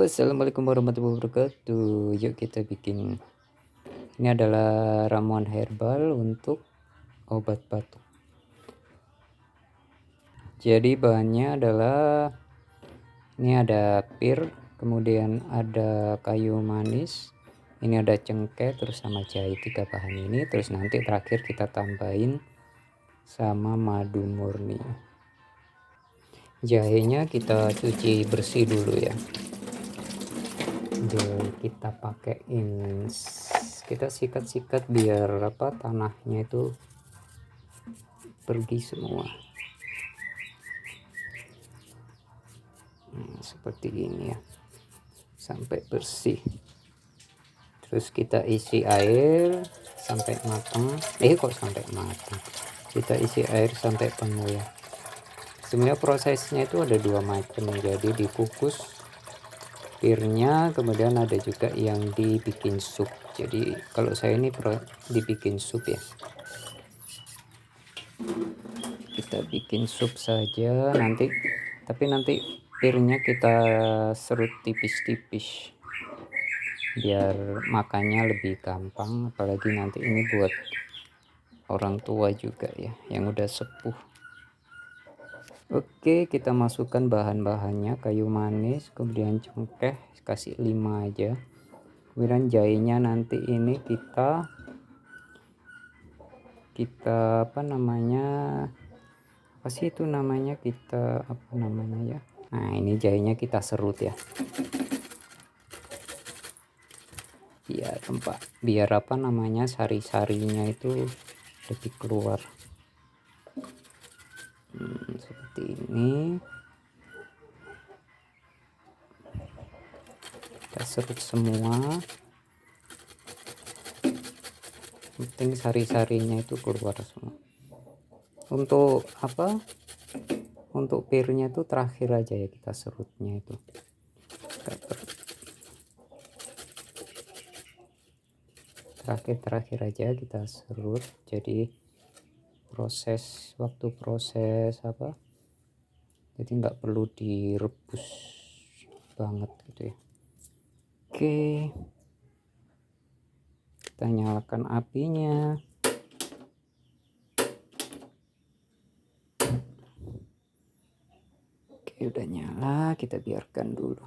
Assalamualaikum warahmatullahi wabarakatuh. Yuk kita bikin. Ini adalah ramuan herbal untuk obat batuk. Jadi bahannya adalah ini ada pir, kemudian ada kayu manis, ini ada cengkeh, terus sama jahe. 3 bahan ini. Terus nanti terakhir kita tambahin sama madu murni. Jahenya kita cuci bersih dulu ya. Kita pakein, kita sikat-sikat biar tanahnya itu pergi semua. Seperti ini ya, sampai bersih. Terus kita isi air sampai matang. Kok sampai matang, kita isi air sampai penuh ya. Sebenarnya prosesnya itu ada 2 macam, jadi dikukus pirnya, kemudian ada juga yang dibikin sup. Jadi kalau saya ini dibikin sup ya, kita bikin sup saja nanti, tapi nanti pirnya kita serut tipis-tipis biar makannya lebih gampang, apalagi nanti ini buat orang tua juga ya yang udah sepuh. Oke, kita masukkan bahan-bahannya, kayu manis, kemudian cengkeh, kasih 5 aja. Kemudian jahenya nanti ini kita apa sih itu namanya, ya. Nah, ini jahenya kita serut ya. Biar sari-sarinya itu lebih keluar. Seperti ini. Kita serut semua. Penting sari-sarinya itu keluar semua. Untuk pirnya itu terakhir aja ya kita serutnya itu. Terakhir aja kita serut. Jadi waktu proses jadi nggak perlu direbus banget gitu ya. Oke, kita nyalakan apinya. Oke, udah nyala, kita biarkan dulu.